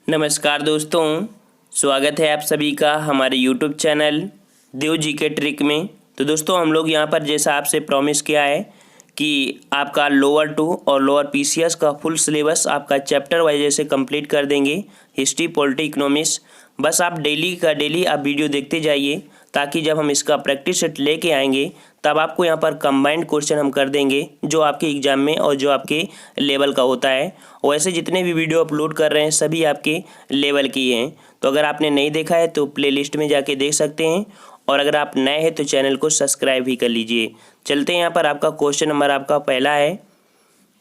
नमस्कार दोस्तों, स्वागत है आप सभी का हमारे यूट्यूब चैनल देव जी के ट्रिक में। तो दोस्तों हम लोग यहाँ पर जैसा आपसे प्रॉमिस किया है कि आपका लोअर 2 और लोअर पीसीएस का फुल सिलेबस आपका चैप्टर वाइज जैसे कंप्लीट कर देंगे। हिस्ट्री, पॉलिटी, इकोनॉमिक्स, बस आप डेली का डेली आप वीडियो देखते जाइए ताकि जब हम इसका प्रैक्टिस सेट लेके आएंगे तब आपको यहाँ पर कंबाइंड क्वेश्चन हम कर देंगे जो आपके एग्जाम में और जो आपके लेवल का होता है। वैसे जितने भी वीडियो अपलोड कर रहे हैं सभी आपके लेवल की हैं। तो अगर आपने नहीं देखा है तो प्लेलिस्ट में जाके देख सकते हैं, और अगर आप नए हैं तो चैनल को सब्सक्राइब भी कर लीजिए। चलते हैं यहाँ पर आपका क्वेश्चन नंबर आपका पहला है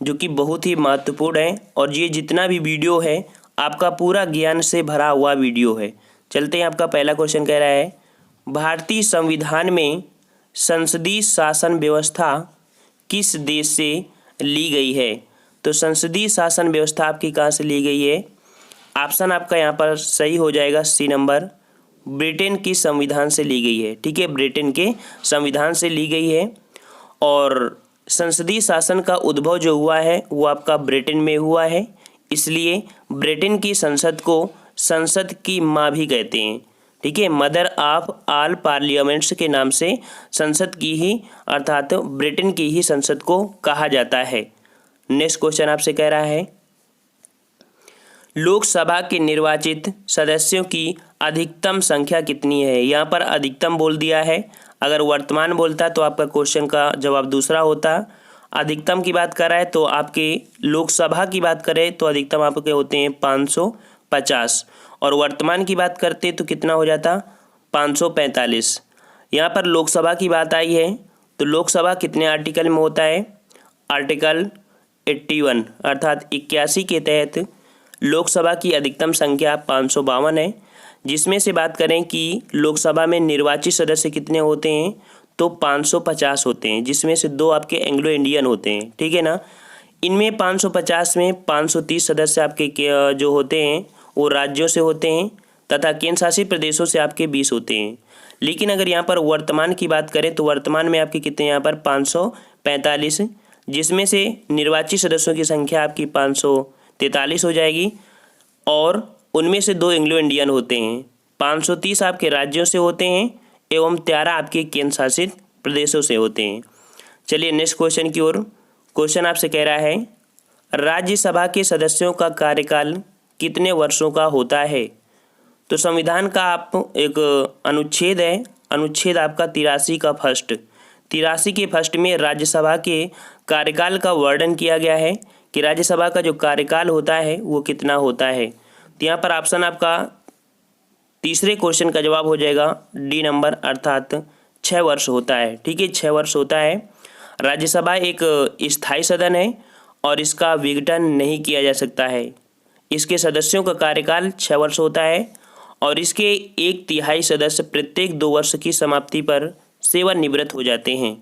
जो कि बहुत ही महत्वपूर्ण है, और ये जितना भी वीडियो है आपका पूरा ज्ञान से भरा हुआ वीडियो है। चलते हैं, आपका पहला क्वेश्चन कह रहा है भारतीय संविधान में संसदीय शासन व्यवस्था किस देश से ली गई है। तो संसदीय शासन व्यवस्था आपकी कहाँ से ली गई है? ऑप्शन आपका यहाँ पर सही हो जाएगा सी नंबर, ब्रिटेन की संविधान से ली गई है। ठीक है, ब्रिटेन के संविधान से ली गई है। और संसदीय शासन का उद्भव जो हुआ है वो आपका ब्रिटेन में हुआ है, इसलिए ब्रिटेन की संसद को संसद की माँ भी कहते हैं। ठीक है, मदर ऑफ ऑल पार्लियामेंट्स के नाम से संसद की ही अर्थात ब्रिटेन की ही संसद को कहा जाता है। नेक्स्ट क्वेश्चन आपसे कह रहा है लोकसभा के निर्वाचित सदस्यों की अधिकतम संख्या कितनी है। यहाँ पर अधिकतम बोल दिया है, अगर वर्तमान बोलता तो आपका क्वेश्चन का जवाब दूसरा होता। अधिकतम की बात कर रहा है तो आपके लोकसभा की बात करें तो अधिकतम आपके होते हैं 550, और वर्तमान की बात करते तो कितना हो जाता 545। यहाँ पर लोकसभा की बात आई है तो लोकसभा कितने आर्टिकल में होता है? आर्टिकल 81 अर्थात 81 के तहत लोकसभा की अधिकतम संख्या 552 है। जिसमें से बात करें कि लोकसभा में निर्वाचित सदस्य कितने होते हैं तो 550 होते हैं, जिसमें से 2 आपके एंग्लो इंडियन होते हैं। ठीक है ना, इनमें 550 में 530 सदस्य आपके जो होते हैं वो राज्यों से होते हैं तथा केंद्र शासित प्रदेशों से आपके 20 होते हैं। लेकिन अगर यहाँ पर वर्तमान की बात करें तो वर्तमान में आपके कितने यहाँ पर 545, जिसमें से निर्वाचित सदस्यों की संख्या आपकी 543 हो जाएगी, और उनमें से 2 एंग्लो इंडियन होते हैं। 530 आपके राज्यों से होते हैं एवं 13 आपके केंद्र शासित प्रदेशों से होते हैं। चलिए नेक्स्ट क्वेश्चन की ओर। क्वेश्चन आपसे कह रहा है राज्यसभा के सदस्यों का कार्यकाल कितने वर्षों का होता है। तो संविधान का आप एक अनुच्छेद है, अनुच्छेद आपका 83 का फर्स्ट, 83 के फर्स्ट में राज्यसभा के कार्यकाल का वर्णन किया गया है कि राज्यसभा का जो कार्यकाल होता है वो कितना होता है। तो यहाँ पर ऑप्शन आपका तीसरे क्वेश्चन का जवाब हो जाएगा डी नंबर, अर्थात 6 वर्ष होता है। ठीक है, 6 वर्ष होता है। राज्यसभा एक स्थायी सदन है और इसका विघटन नहीं किया जा सकता है। इसके सदस्यों का कार्यकाल 6 वर्ष होता है और इसके 1/3 सदस्य प्रत्येक 2 वर्ष की समाप्ति पर सेवानिवृत्त हो जाते हैं।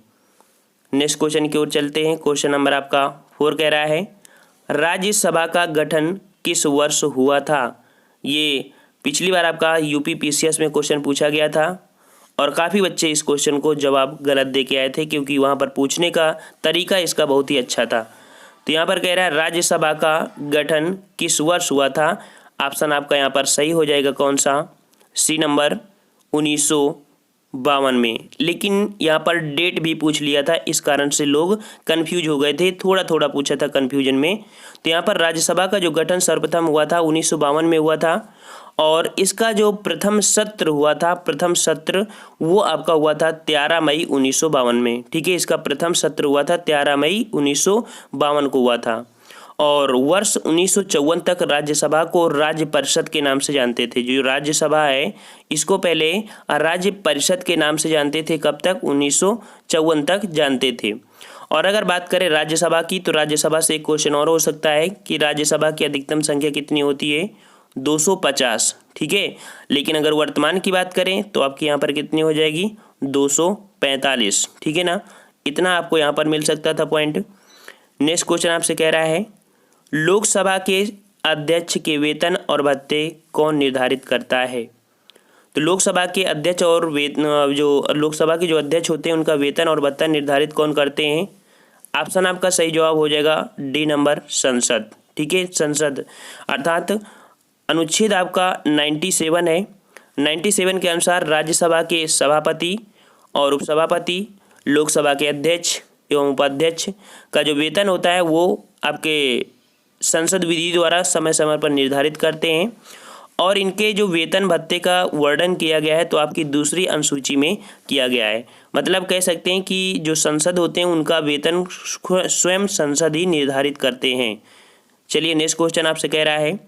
नेक्स्ट क्वेश्चन की ओर चलते हैं। क्वेश्चन नंबर आपका 4 कह रहा है राज्यसभा का गठन किस वर्ष हुआ था। ये पिछली बार आपका यूपी पीसीएस में क्वेश्चन पूछा गया था और काफ़ी बच्चे इस क्वेश्चन को जवाब गलत दे के आए थे क्योंकि वहाँ पर पूछने का तरीका इसका बहुत ही अच्छा था। तो यहाँ पर कह रहा है राज्यसभा का गठन किस वर्ष हुआ था। ऑप्शन आपका यहाँ पर सही हो जाएगा कौन सा? सी नंबर, 1952 में। लेकिन यहाँ पर डेट भी पूछ लिया था, इस कारण से लोग कंफ्यूज हो गए थे, थोड़ा थोड़ा पूछा था कंफ्यूजन में। तो यहाँ पर राज्यसभा का जो गठन सर्वप्रथम हुआ था 1952 में हुआ था, और इसका जो प्रथम सत्र हुआ था, प्रथम सत्र वो आपका हुआ था 13 मई 1952 में। ठीक है, इसका प्रथम सत्र हुआ था 13 मई 1952 को हुआ था। और वर्ष 1954 तक राज्यसभा को राज्य परिषद के नाम से जानते थे। जो राज्यसभा है इसको पहले राज्य परिषद के नाम से जानते थे। कब तक? 1954 तक जानते थे। और अगर बात करें राज्यसभा की तो राज्यसभा से एक क्वेश्चन और हो सकता है कि राज्यसभा की अधिकतम संख्या कितनी होती है? 250। ठीक है, लेकिन अगर वर्तमान की बात करें तो आपकी यहाँ पर कितनी हो जाएगी? 245। ठीक है ना, इतना आपको यहाँ पर मिल सकता था पॉइंट। नेक्स्ट क्वेश्चन आपसे कह रहा है लोकसभा के अध्यक्ष के वेतन और भत्ते कौन निर्धारित करता है। तो लोकसभा के अध्यक्ष और जो लोकसभा के जो अध्यक्ष होते हैं उनका वेतन और भत्ता निर्धारित कौन करते हैं। ऑप्शन आपका सही जवाब हो जाएगा डी नंबर, संसद। ठीक है, संसद अर्थात अनुच्छेद आपका 97 है। 97 के अनुसार राज्यसभा के सभापति और उपसभापति, लोकसभा के अध्यक्ष एवं उपाध्यक्ष का जो वेतन होता है वो आपके संसद विधि द्वारा समय समय पर निर्धारित करते हैं और इनके जो वेतन भत्ते का वर्णन किया गया है तो आपकी दूसरी अनुसूची में किया गया है। मतलब कह सकते हैं कि जो संसद होते हैं उनका वेतन स्वयं संसद ही निर्धारित करते हैं। चलिए नेक्स्ट क्वेश्चन आपसे कह रहा है,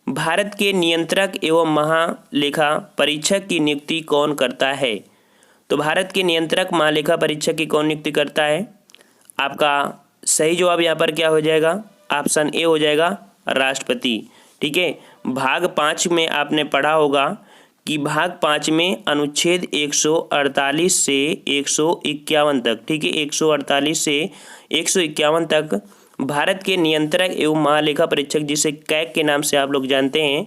भारत के नियंत्रक एवं महालेखा परीक्षक की नियुक्ति कौन करता है? तो भारत के नियंत्रक महालेखा परीक्षक की कौन नियुक्ति करता है? आपका सही जवाब यहाँ पर क्या हो जाएगा? ऑप्शन ए हो जाएगा, राष्ट्रपति। ठीक है, भाग 5 में आपने पढ़ा होगा कि भाग 5 में अनुच्छेद 148 से 151 तक, ठीक है, 148 से 151 तक भारत के नियंत्रक एवं महालेखा परीक्षक, जिसे कैग के नाम से आप लोग जानते हैं,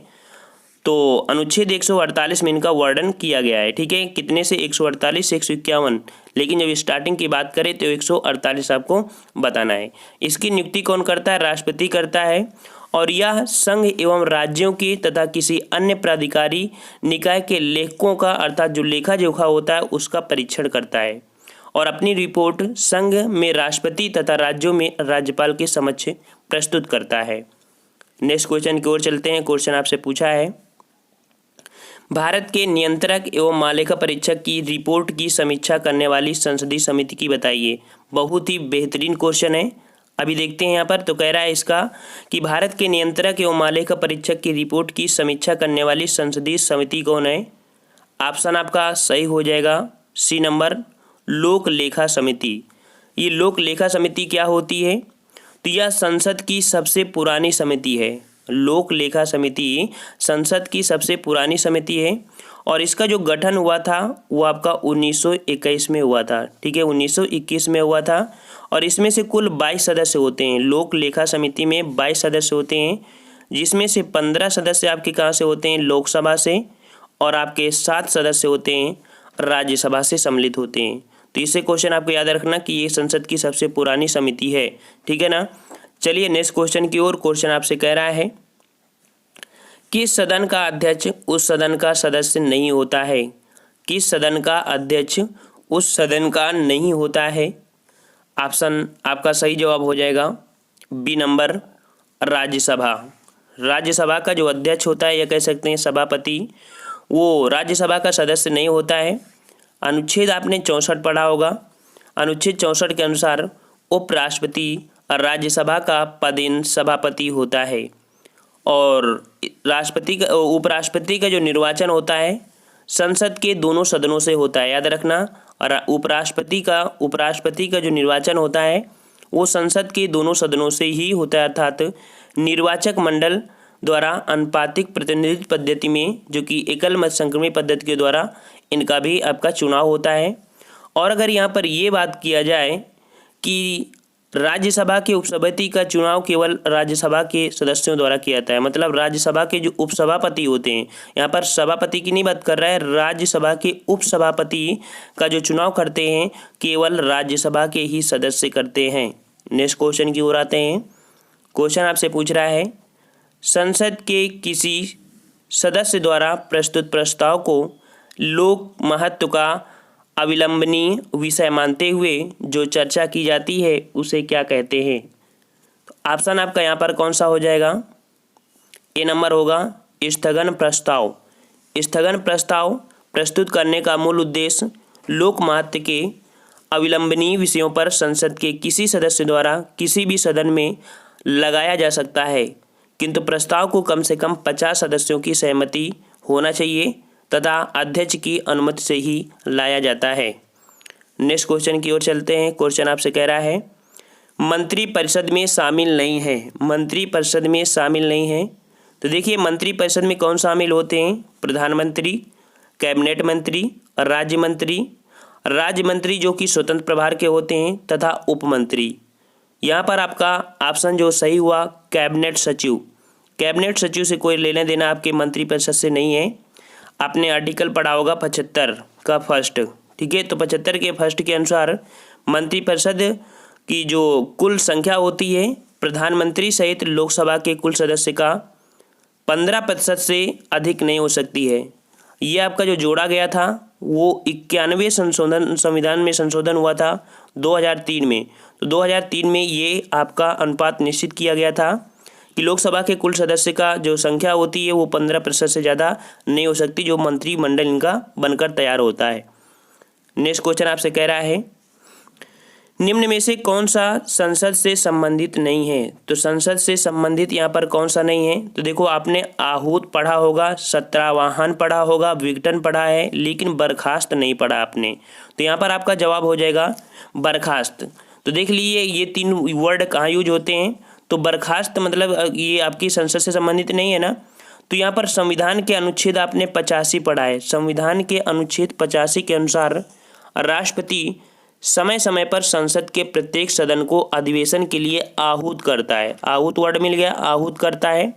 तो अनुच्छेद 148 में इनका वर्णन किया गया है। ठीक है, कितने से? 148 से 151, लेकिन जब स्टार्टिंग की बात करें तो 148 आपको बताना है। इसकी नियुक्ति कौन करता है? राष्ट्रपति करता है और यह संघ एवं राज्यों के तथा किसी अन्य प्राधिकारी निकाय के लेखकों का, अर्थात जो लेखा जोखा होता है उसका परीक्षण करता है और अपनी रिपोर्ट संघ में राष्ट्रपति तथा राज्यों में राज्यपाल के समक्ष प्रस्तुत करता है। नेक्स्ट क्वेश्चन की ओर चलते हैं। क्वेश्चन आपसे पूछा है, भारत के नियंत्रक एवं महालेखा परीक्षक की रिपोर्ट की समीक्षा करने वाली संसदीय समिति की बताइए। बहुत ही बेहतरीन क्वेश्चन है, अभी देखते हैं यहाँ पर। तो कह रहा है इसका कि भारत के नियंत्रक एवं महालेखा परीक्षक की रिपोर्ट की समीक्षा करने वाली संसदीय समिति कौन है? ऑप्शन आपका सही हो जाएगा सी नंबर, लोक लेखा समिति। ये लोक लेखा समिति क्या होती है? तो यह संसद की सबसे पुरानी समिति है। लोक लेखा समिति संसद की सबसे पुरानी समिति है और इसका जो गठन हुआ था वो आपका 1921 में हुआ था। ठीक है, 1921 में हुआ था और इसमें से कुल 22 सदस्य होते हैं। लोक लेखा समिति में 22 सदस्य होते हैं, जिसमें से 15 सदस्य आपके कहाँ से होते हैं? लोकसभा से, और आपके 7 सदस्य होते हैं राज्यसभा से सम्मिलित होते हैं। तो इससे क्वेश्चन आपको याद रखना कि ये संसद की सबसे पुरानी समिति है। ठीक है ना। चलिए नेक्स्ट क्वेश्चन की ओर। क्वेश्चन आपसे कह रहा है, किस सदन का अध्यक्ष उस सदन का सदस्य नहीं होता है? किस सदन का अध्यक्ष उस सदन का नहीं होता है? ऑप्शन आपका सही जवाब हो जाएगा बी नंबर, राज्यसभा। राज्यसभा का जो अध्यक्ष होता है या कह सकते हैं सभापति, वो राज्यसभा का सदस्य नहीं होता है। अनुच्छेद आपने 64 पढ़ा होगा। अनुच्छेद 64 के अनुसार उपराष्ट्रपति राज्यसभा का पदेन सभापति होता है और राष्ट्रपति का, उपराष्ट्रपति का जो निर्वाचन होता है संसद के दोनों सदनों से होता है, याद रखना। और उपराष्ट्रपति का जो निर्वाचन होता है वो संसद के दोनों सदनों से ही होता है, अर्थात निर्वाचक मंडल द्वारा अनुपातिक प्रतिनिधित्व पद्धति में, जो कि एकल मत संक्रमण पद्धति के द्वारा इनका भी आपका चुनाव होता है। और अगर यहाँ पर ये बात किया जाए कि राज्यसभा के उपसभापति का चुनाव केवल राज्यसभा के सदस्यों द्वारा किया जाता है, मतलब राज्यसभा के जो उपसभापति होते हैं, यहाँ पर सभापति की नहीं बात कर रहा है, राज्यसभा के उपसभापति का जो चुनाव करते हैं केवल राज्यसभा के ही सदस्य करते हैं। नेक्स्ट क्वेश्चन की ओर आते हैं। क्वेश्चन आपसे पूछ रहा है, संसद के किसी सदस्य द्वारा प्रस्तुत प्रस्ताव को लोक महत्व का अविलंबनीय विषय मानते हुए जो चर्चा की जाती है उसे क्या कहते हैं? तो ऑप्शन आपका यहाँ पर कौन सा हो जाएगा? ए नंबर होगा, स्थगन प्रस्ताव। स्थगन प्रस्ताव प्रस्तुत करने का मूल उद्देश्य लोक महत्व के अविलंबनीय विषयों पर संसद के किसी सदस्य द्वारा किसी भी सदन में लगाया जा सकता है, किंतु प्रस्ताव को कम से कम 50 सदस्यों की सहमति होना चाहिए तथा अध्यक्ष की अनुमति से ही लाया जाता है। नेक्स्ट क्वेश्चन की ओर चलते हैं। क्वेश्चन आपसे कह रहा है, मंत्रिपरिषद में शामिल नहीं है। मंत्रिपरिषद में शामिल नहीं है। तो देखिए मंत्रिपरिषद में कौन शामिल होते हैं? प्रधानमंत्री, कैबिनेट मंत्री, राज्य मंत्री जो कि स्वतंत्र प्रभार के होते हैं, तथा उप मंत्री। यहाँ पर आपका ऑप्शन जो सही हुआ कैबिनेट सचिव। कैबिनेट सचिव से कोई लेना देना आपके मंत्रिपरिषद से नहीं है। आपने आर्टिकल पढ़ा होगा 75 का फर्स्ट, ठीक है। तो 75 के फर्स्ट के अनुसार मंत्रिपरिषद की जो कुल संख्या होती है प्रधानमंत्री सहित लोकसभा के कुल सदस्य का 15% से अधिक नहीं हो सकती है। ये आपका जो जोड़ा गया था वो 91 संविधान में संशोधन हुआ था 2003 में। तो 2003 में ये आपका अनुपात निश्चित किया गया था कि लोकसभा के कुल सदस्य का जो संख्या होती है वो 15% से ज़्यादा नहीं हो सकती, जो मंत्रिमंडल इनका बनकर तैयार होता है। नेक्स्ट क्वेश्चन आपसे कह रहा है निम्न में से कौन सा संसद से संबंधित नहीं है। तो संसद से संबंधित यहाँ पर कौन सा नहीं है, तो देखो आपने आहूत पढ़ा होगा, सत्रावाहन पढ़ा होगा, विघटन पढ़ा है, लेकिन बर्खास्त नहीं पढ़ा आपने। तो यहाँ पर आपका जवाब हो जाएगा बर्खास्त। तो देख लीजिए ये 3 वर्ड कहाँ यूज होते हैं। तो बर्खास्त मतलब ये आपकी संसद से संबंधित नहीं है ना। तो यहाँ पर संविधान के अनुच्छेद आपने 85 पढ़ा है। संविधान के अनुच्छेद 85 के अनुसार राष्ट्रपति समय समय पर संसद के प्रत्येक सदन को अधिवेशन के लिए आहूत करता है। आहूत वर्ड मिल गया, आहूत करता है,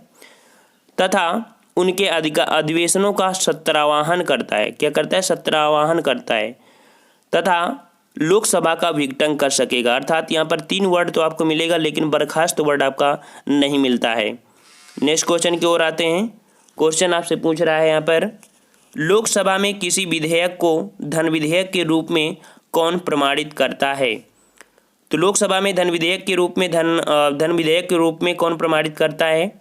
तथा उनके अधिवेशनों का सत्रावाहन करता है। क्या करता है? सत्रावाहन करता है, तथा लोकसभा का विघटन कर सकेगा। अर्थात यहाँ पर 3 वर्ड तो आपको मिलेगा, लेकिन बर्खास्त वर्ड आपका नहीं मिलता है। नेक्स्ट क्वेश्चन की ओर आते हैं। क्वेश्चन आपसे पूछ रहा है यहाँ पर लोकसभा में किसी विधेयक को धन विधेयक के रूप में कौन प्रमाणित करता है। तो लोकसभा में धन विधेयक के रूप में धन विधेयक के रूप में कौन प्रमाणित करता है?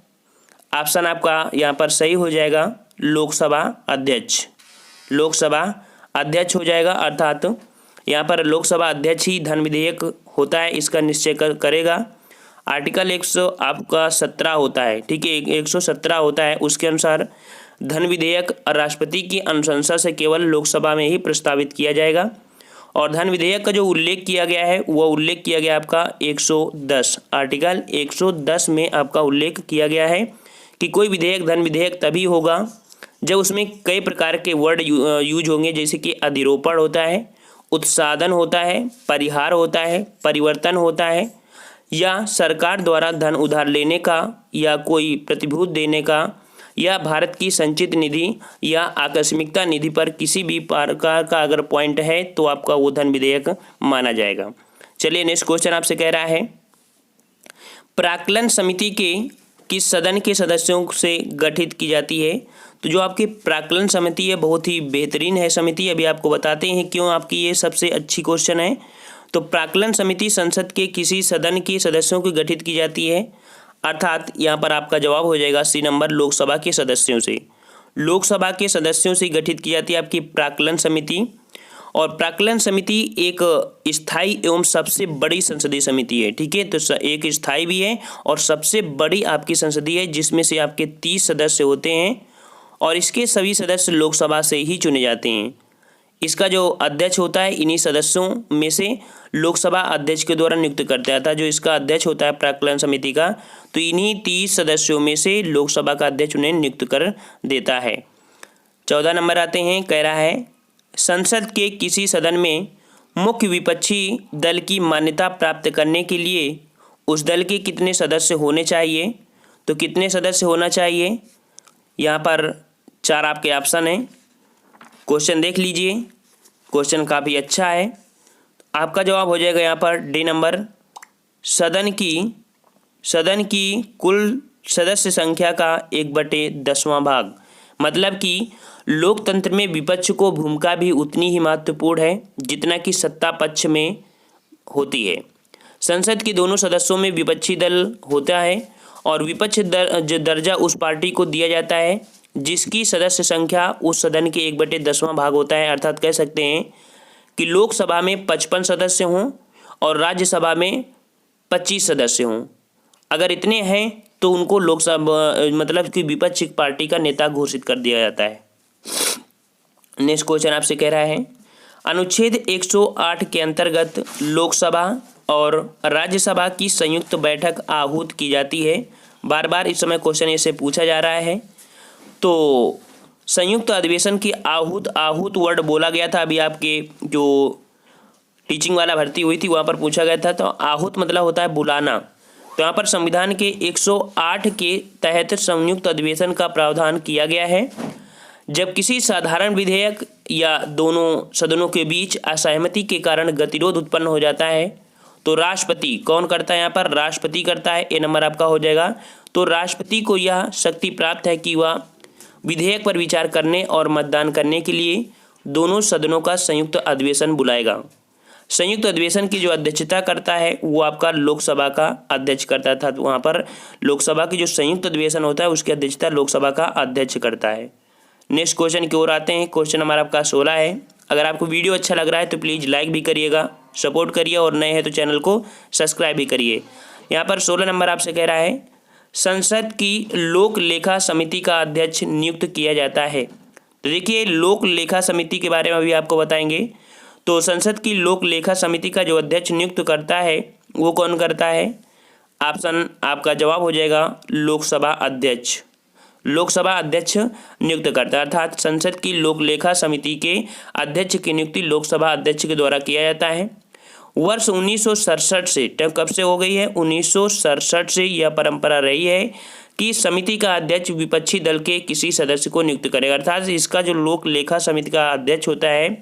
ऑप्शन आपका यहाँ पर सही हो जाएगा लोकसभा अध्यक्ष। लोकसभा अध्यक्ष हो जाएगा, अर्थात यहाँ पर लोकसभा अध्यक्ष ही धन विधेयक होता है, इसका निश्चय करेगा। आर्टिकल 117 होता है, ठीक है, 117 होता है। उसके अनुसार धन विधेयक राष्ट्रपति की अनुशंसा से केवल लोकसभा में ही प्रस्तावित किया जाएगा। और धन विधेयक का जो उल्लेख किया गया है वो उल्लेख किया गया आपका 110 आर्टिकल 110 में आपका उल्लेख किया गया है कि कोई विधेयक धन विधेयक तभी होगा जब उसमें कई प्रकार के वर्ड यूज होंगे, जैसे कि अधिरोपण होता है, उत्साधन होता है, परिहार होता है, परिवर्तन होता है, या सरकार द्वारा धन उधार लेने का या कोई प्रतिभूत देने का, या भारत की संचित निधि या आकस्मिकता निधि पर किसी भी प्रकार का अगर पॉइंट है तो आपका वो धन विधेयक माना जाएगा। चलिए नेक्स्ट क्वेश्चन आपसे कह रहा है प्राक्कलन समिति के किस सदन के सदस्यों से गठित की जाती है। तो जो आपकी प्राक्कलन समिति है बहुत ही बेहतरीन है समिति, अभी आपको बताते हैं क्यों आपकी ये सबसे अच्छी क्वेश्चन है। तो प्राक्कलन समिति संसद के किसी सदन के सदस्यों को गठित की जाती है, अर्थात यहाँ पर आपका जवाब हो जाएगा सी नंबर लोकसभा के सदस्यों से। लोकसभा के सदस्यों से गठित की जाती है आपकी प्राक्कलन समिति। और प्राक्कलन समिति एक स्थायी एवं सबसे बड़ी संसदीय समिति है, ठीक है। तो एक स्थायी भी है और सबसे बड़ी आपकी संसदीय है, जिसमें से आपके 30 सदस्य होते हैं और इसके सभी सदस्य लोकसभा से ही चुने जाते हैं। इसका जो अध्यक्ष होता है इन्हीं सदस्यों में से लोकसभा अध्यक्ष के द्वारा नियुक्त करता था। जो इसका अध्यक्ष होता है प्राक्कलन समिति का, तो इन्हीं 30 सदस्यों में से लोकसभा का अध्यक्ष उन्हें नियुक्त कर देता है। 14 नंबर आते हैं, कह रहा है संसद के किसी सदन में मुख्य विपक्षी दल की मान्यता प्राप्त करने के लिए उस दल के कितने सदस्य होने चाहिए। तो कितने सदस्य होना चाहिए, यहाँ पर 4 आपके ऑप्शन हैं। क्वेश्चन देख लीजिए, क्वेश्चन काफ़ी अच्छा है। आपका जवाब हो जाएगा यहाँ पर डी नंबर सदन की कुल सदस्य संख्या का 1/10वां भाग। मतलब कि लोकतंत्र में विपक्ष को भूमिका भी उतनी ही महत्वपूर्ण है जितना कि सत्ता पक्ष में होती है। संसद के दोनों सदस्यों में विपक्षी दल होता है और विपक्ष दर्जा उस पार्टी को दिया जाता है जिसकी सदस्य संख्या उस सदन के 1/10वां भाग होता है। अर्थात कह सकते हैं कि लोकसभा में 55 सदस्य हों और राज्यसभा में 25 सदस्य हों। अगर इतने हैं तो उनको लोकसभा मतलब कि विपक्षी पार्टी का नेता घोषित कर दिया जाता है। नेक्स्ट क्वेश्चन आपसे कह रहा है अनुच्छेद 108 के अंतर्गत लोकसभा और राज्यसभा की संयुक्त बैठक आहूत की जाती है। बार बार इस समय क्वेश्चन ऐसे पूछा जा रहा है। तो संयुक्त अधिवेशन की आहूत वर्ड बोला गया था, अभी आपके जो टीचिंग वाला भर्ती हुई थी वहाँ पर पूछा गया था। तो आहूत मतलब होता है बुलाना। तो यहाँ पर संविधान के 108 के तहत संयुक्त अधिवेशन का प्रावधान किया गया है। जब किसी साधारण विधेयक या दोनों सदनों के बीच असहमति के कारण गतिरोध उत्पन्न हो जाता है तो राष्ट्रपति कौन करता है, यहाँ पर राष्ट्रपति करता है। ए नंबर आपका हो जाएगा। तो राष्ट्रपति को यह शक्ति प्राप्त है कि वह विधेयक पर विचार करने और मतदान करने के लिए दोनों सदनों का संयुक्त अधिवेशन बुलाएगा। संयुक्त अधिवेशन की जो अध्यक्षता करता है वो आपका लोकसभा का अध्यक्ष करता था। तो वहाँ पर लोकसभा की जो संयुक्त अधिवेशन होता है उसकी अध्यक्षता लोकसभा का अध्यक्ष करता है। नेक्स्ट क्वेश्चन की ओर आते हैं। क्वेश्चन नंबर आपका 16 है। अगर आपको वीडियो अच्छा लग रहा है तो प्लीज़ लाइक भी करिएगा, सपोर्ट करिए, और नए हैं तो चैनल को सब्सक्राइब भी करिए। यहाँ पर 16 नंबर आपसे कह रहा है, संसद की लोक लेखा समिति का अध्यक्ष नियुक्त किया जाता है। तो देखिए, लोक लेखा समिति के बारे में भी आपको बताएंगे। तो संसद की लोक लेखा समिति का जो अध्यक्ष नियुक्त करता है वो कौन करता है? ऑप्शन आपका जवाब हो जाएगा लोकसभा अध्यक्ष। लोकसभा अध्यक्ष नियुक्त करता है, अर्थात संसद की लोक लेखा समिति के अध्यक्ष की नियुक्ति लोकसभा अध्यक्ष के द्वारा किया जाता है। वर्ष 1967 से, कब से हो गई है? 1967 से यह परंपरा रही है कि समिति का अध्यक्ष विपक्षी दल के किसी सदस्य को नियुक्त करेगा। अर्थात इसका जो लोक लेखा समिति का अध्यक्ष होता है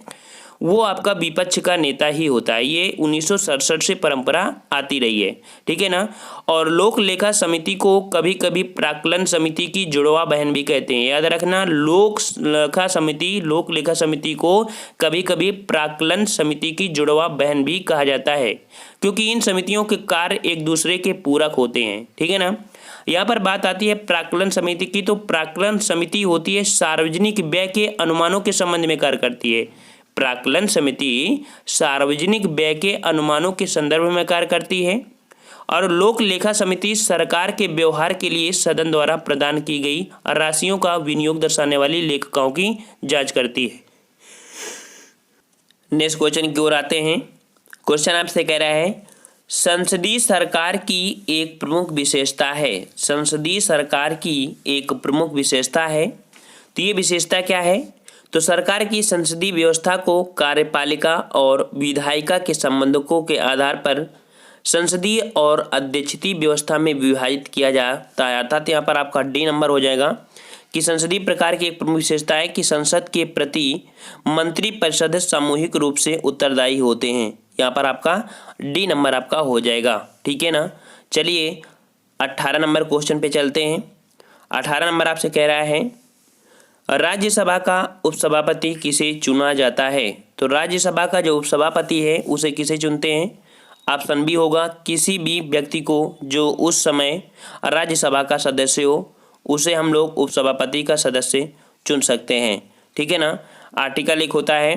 वो आपका विपक्ष का नेता ही होता है। ये 1967 से परंपरा आती रही है, ठीक है ना। और लोक लेखा समिति को कभी कभी प्राक्कलन समिति की जुड़वा बहन भी कहते हैं। याद रखना, लोक लेखा समिति को कभी कभी प्राक्कलन समिति की जुड़वा बहन भी कहा जाता है, क्योंकि इन समितियों के कार्य एक दूसरे के पूरक होते हैं, ठीक है ना। यहाँ पर बात आती है प्राक्कलन समिति की। तो प्राक्कलन समिति होती है सार्वजनिक व्यय के अनुमानों के संबंध में कार्य करती है। प्राक्कलन समिति सार्वजनिक व्यय के अनुमानों के संदर्भ में कार्य करती है। और लोक लेखा समिति सरकार के व्यवहार के लिए सदन द्वारा प्रदान की गई राशियों का विनियोग दर्शाने वाली लेखाओं की जांच करती है। नेक्स्ट क्वेश्चन की ओर आते हैं। क्वेश्चन आपसे कह रहा है, संसदीय सरकार की एक प्रमुख विशेषता है। संसदीय सरकार की एक प्रमुख विशेषता है, तो ये विशेषता क्या है? तो सरकार की संसदीय व्यवस्था को कार्यपालिका और विधायिका के संबंधों के आधार पर संसदीय और अध्यक्षीय व्यवस्था में विभाजित किया जाता है। अर्थात यहाँ पर आपका डी नंबर हो जाएगा कि संसदीय प्रकार की एक प्रमुख विशेषता है कि संसद के प्रति मंत्रिपरिषद सामूहिक रूप से उत्तरदायी होते हैं। यहाँ पर आपका डी नंबर आपका हो जाएगा, ठीक है ना। चलिए 18 नंबर क्वेश्चन पे चलते हैं। 18 नंबर आपसे कह रहा है, राज्यसभा का उपसभापति किसे चुना जाता है? तो राज्यसभा का जो उपसभापति है उसे किसे चुनते हैं? ऑप्शन बी होगा किसी भी व्यक्ति को जो उस समय राज्यसभा का सदस्य हो उसे हम लोग उपसभापति का सदस्य चुन सकते हैं, ठीक है ना। आर्टिकल एक होता है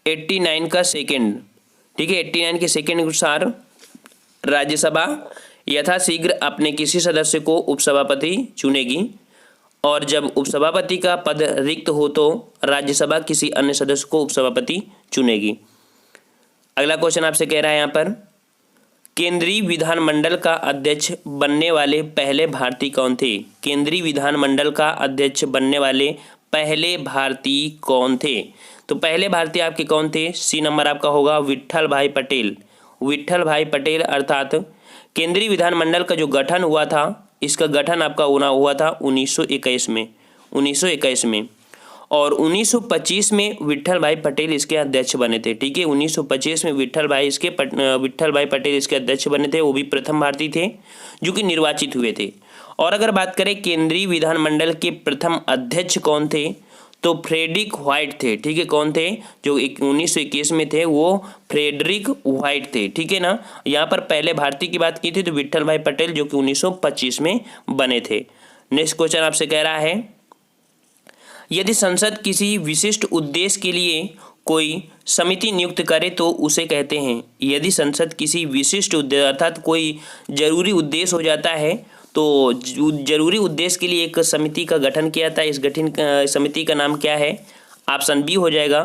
89 का सेकंड, ठीक है। 89 के सेकंड अनुसार राज्यसभा यथाशीघ्र अपने किसी सदस्य को उपसभापति चुनेगी, और जब उपसभापति का पद रिक्त हो तो राज्यसभा किसी अन्य सदस्य को उपसभापति चुनेगी। अगला क्वेश्चन आपसे कह रहा है यहाँ पर, केंद्रीय विधानमंडल का अध्यक्ष बनने वाले पहले भारतीय कौन थे? केंद्रीय विधानमंडल का अध्यक्ष बनने वाले पहले भारतीय कौन थे? तो पहले भारतीय आपके कौन थे? सी नंबर आपका होगा विट्ठल भाई पटेल। विट्ठल भाई पटेल, अर्थात केंद्रीय विधानमंडल का जो गठन हुआ था, इसका गठन आपका हुआ था 1921 में, 1921 में। और 1925 में विट्ठल भाई पटेल इसके अध्यक्ष बने थे, ठीक है। 1925 में विट्ठल भाई पटेल इसके अध्यक्ष बने थे। वो भी प्रथम भारतीय थे जो कि निर्वाचित हुए थे। और अगर बात करें केंद्रीय विधानमंडल के प्रथम अध्यक्ष कौन थे, तो फ्रेडरिक व्हाइट थे, ठीक है। कौन थे? जो 1921 में थे वो फ्रेडरिक व्हाइट थे, ठीक है ना। यहाँ पर पहले भारतीय की बात की थी तो विट्ठल भाई पटेल जो कि 1925 में बने थे। नेक्स्ट क्वेश्चन आपसे कह रहा है, यदि संसद किसी विशिष्ट उद्देश्य के लिए कोई समिति नियुक्त करे तो उसे कहते हैं। यदि संसद किसी विशिष्ट उद्देश्य, अर्थात कोई जरूरी उद्देश्य हो जाता है तो जरूरी उद्देश्य के लिए एक समिति का गठन किया था। इस समिति का नाम क्या है? ऑप्शन बी हो जाएगा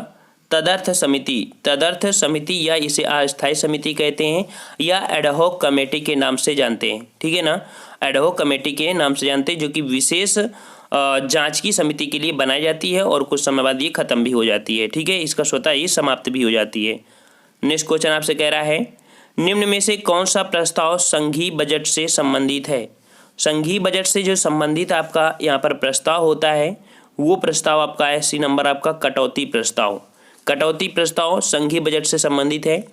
तदर्थ समिति। तदर्थ समिति, या इसे अस्थायी समिति कहते हैं, या एडहॉक कमेटी के नाम से जानते हैं, ठीक है ना। एडहॉक कमेटी के नाम से जानते हैं, जो कि विशेष जांच की समिति के लिए बनाई जाती है और कुछ समय बाद ये खत्म भी हो जाती है, ठीक है। इसका स्वतः ही समाप्त भी हो जाती है। नेक्स्ट क्वेश्चन आपसे कह रहा है, निम्न में से कौन सा प्रस्ताव संघीय बजट से संबंधित है? संघीय बजट से जो संबंधित आपका यहाँ पर प्रस्ताव होता है वो प्रस्ताव आपका है सी नंबर आपका कटौती प्रस्ताव। कटौती प्रस्ताव संघीय बजट से संबंधित है।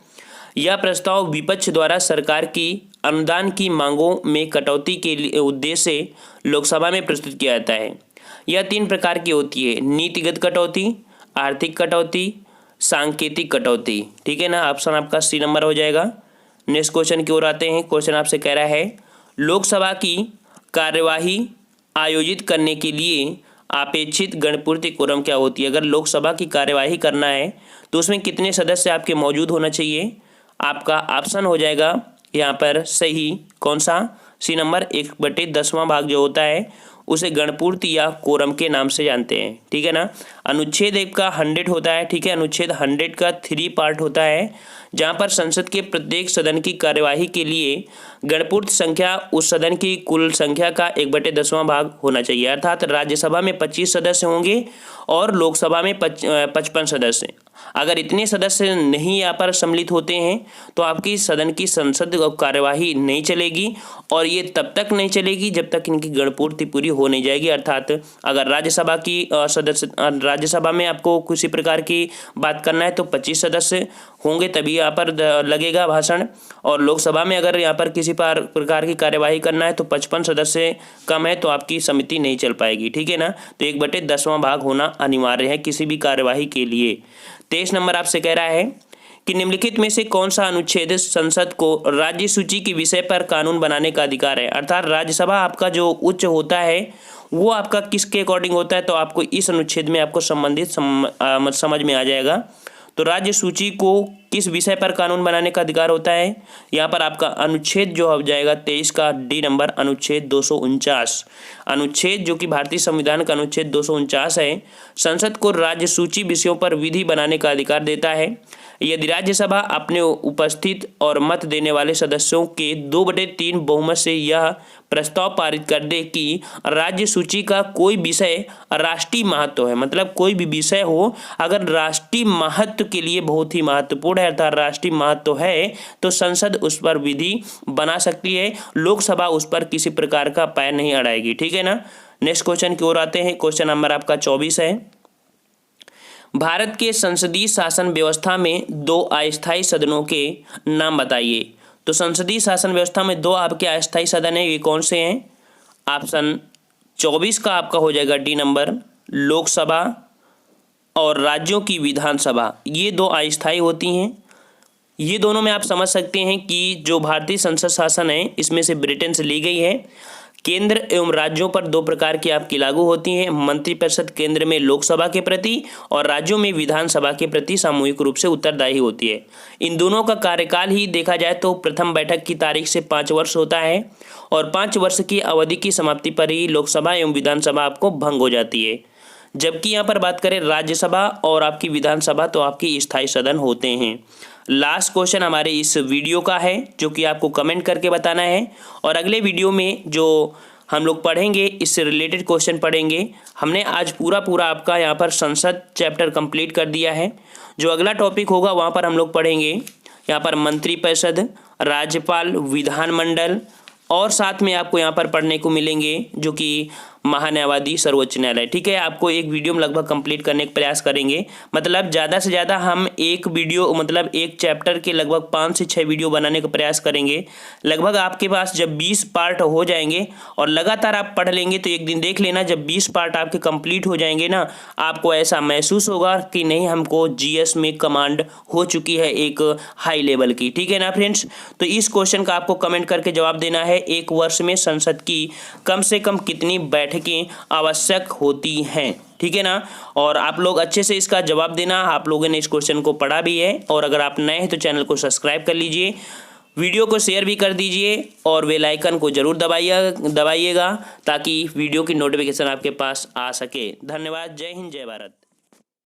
यह प्रस्ताव विपक्ष द्वारा सरकार की अनुदान की मांगों में कटौती के उद्देश्य से लोकसभा में प्रस्तुत किया जाता है। यह 3 प्रकार की होती है, नीतिगत कटौती, आर्थिक कटौती, सांकेतिक कटौती। ठीक है ना, ऑप्शन आपका सी नंबर हो जाएगा। नेक्स्ट क्वेश्चन की ओर आते हैं। क्वेश्चन आपसे कह रहा है लोकसभा की कार्यवाही आयोजित करने के लिए अपेक्षित गणपूर्ति कोरम क्या होती है। अगर लोकसभा की कार्यवाही करना है तो उसमें कितने सदस्य आपके मौजूद होना चाहिए। आपका ऑप्शन हो जाएगा यहाँ पर सही कौन सा, सी नंबर 1/10वां भाग जो होता है उसे गणपूर्ति या कोरम के नाम से जानते हैं। ठीक है ना, अनुच्छेद 1 का 100 होता है। ठीक है, अनुच्छेद 100 का 3 पार्ट होता है जहाँ पर संसद के प्रत्येक सदन की कार्यवाही के लिए गणपूर्ति संख्या उस सदन की कुल संख्या का 1/10वां भाग होना चाहिए। अर्थात राज्यसभा में 25 सदस्य होंगे और लोकसभा में 55 सदस्य। अगर इतने सदस्य नहीं यहाँ पर सम्मिलित होते हैं तो आपकी सदन की संसद कार्यवाही नहीं चलेगी और ये तब तक नहीं चलेगी जब तक इनकी गणपूर्ति पूरी हो नहीं जाएगी। अर्थात अगर राज्यसभा की राज्यसभा में आपको किसी प्रकार की बात करना है तो 25 सदस्य होंगे तभी यहाँ पर लगेगा भाषण, और लोकसभा में अगर यहाँ पर किसी प्रकार की कार्यवाही करना है तो 55 सदस्य कम है तो आपकी समिति नहीं चल पाएगी। ठीक है ना, तो 1/10वां भाग होना अनिवार्य है किसी भी कार्यवाही के लिए। 23 नंबर आपसे कह रहा है कि निम्नलिखित में से कौन सा अनुच्छेद संसद को राज्य सूची के विषय पर कानून बनाने का अधिकार है। अर्थात राज्यसभा आपका जो उच्च होता है वो आपका किसके अकॉर्डिंग होता है, तो आपको इस अनुच्छेद में आपको संबंधित समझ में आ जाएगा। तो राज्य सूची को किस विषय पर कानून बनाने का अधिकार होता है, यहाँ पर आपका अनुच्छेद जो हो जाएगा 23 का डी नंबर, अनुच्छेद 249। अनुच्छेद जो कि भारतीय संविधान का अनुच्छेद 249 है, संसद को राज्य सूची विषयों पर विधि बनाने का अधिकार देता है यदि राज्यसभा अपने उपस्थित और मत देने वाले सदस्यों के 2/3 बहुमत से यह प्रस्ताव पारित कर दे कि राज्य सूची का कोई विषय राष्ट्रीय महत्व है। मतलब कोई भी विषय हो अगर राष्ट्रीय महत्व के लिए बहुत ही महत्वपूर्ण है अर्थात राष्ट्रीय महत्व है तो संसद उस पर विधि बना सकती है, लोकसभा उस पर किसी प्रकार का पैर नहीं अड़ाएगी। ठीक है ना, नेक्स्ट क्वेश्चन की ओर आते हैं। क्वेश्चन नंबर आपका 24 है। भारत के संसदीय शासन व्यवस्था में 2 अस्थायी सदनों के नाम बताइए। तो संसदीय शासन व्यवस्था में 2 आपके अस्थायी सदन है, ये कौन से हैं। ऑप्शन 24 का आपका हो जाएगा डी नंबर, लोकसभा और राज्यों की विधानसभा, ये 2 अस्थायी होती हैं। ये दोनों में आप समझ सकते हैं कि जो भारतीय संसद शासन है इसमें से ब्रिटेन से ली गई है। केंद्र एवं राज्यों पर 2 प्रकार की आपकी लागू होती हैं, मंत्रिपरिषद केंद्र में लोकसभा के प्रति और राज्यों में विधानसभा के प्रति सामूहिक रूप से उत्तरदायी होती है। इन दोनों का कार्यकाल ही देखा जाए तो प्रथम बैठक की तारीख से 5 वर्ष होता है और 5 वर्ष की अवधि की समाप्ति पर ही लोकसभा एवं विधानसभा आपको भंग हो जाती है। जबकि यहाँ पर बात करें राज्यसभा और आपकी विधानसभा तो आपकी स्थायी सदन होते हैं। लास्ट क्वेश्चन हमारे इस वीडियो का है जो कि आपको कमेंट करके बताना है और अगले वीडियो में जो हम लोग पढ़ेंगे इससे रिलेटेड क्वेश्चन पढ़ेंगे। हमने आज पूरा आपका यहाँ पर संसद चैप्टर कंप्लीट कर दिया है। जो अगला टॉपिक होगा वहाँ पर हम लोग पढ़ेंगे यहाँ पर मंत्रिपरिषद, राज्यपाल, विधानमंडल और साथ में आपको यहाँ पर पढ़ने को मिलेंगे जो कि महान्यायवादी सर्वोच्च न्यायालय। ठीक है, आपको एक वीडियो में लगभग कंप्लीट करने का प्रयास करेंगे। मतलब ज़्यादा से ज़्यादा हम एक वीडियो मतलब एक चैप्टर के लगभग 5 से 6 वीडियो बनाने का प्रयास करेंगे। लगभग आपके पास जब 20 पार्ट हो जाएंगे और लगातार आप पढ़ लेंगे तो एक दिन देख लेना जब 20 पार्ट आपके कंप्लीट हो जाएंगे ना, आपको ऐसा महसूस होगा कि नहीं हमको जीएस में कमांड हो चुकी है एक हाई लेवल की। ठीक है ना फ्रेंड्स, तो इस क्वेश्चन का आपको कमेंट करके जवाब देना है। एक वर्ष में संसद की कम से कम कितनी बैठकें आवश्यक होती हैं। ठीक है ना, और आप लोग अच्छे से इसका जवाब देना। आप लोगों ने इस क्वेश्चन को पढ़ा भी है और अगर आप नए हैं तो चैनल को सब्सक्राइब कर लीजिए, वीडियो को शेयर भी कर दीजिए और बेल आइकन को जरूर दबाइएगा ताकि वीडियो की नोटिफिकेशन आपके पास आ सके। धन्यवाद। जय हिंद, जय भारत।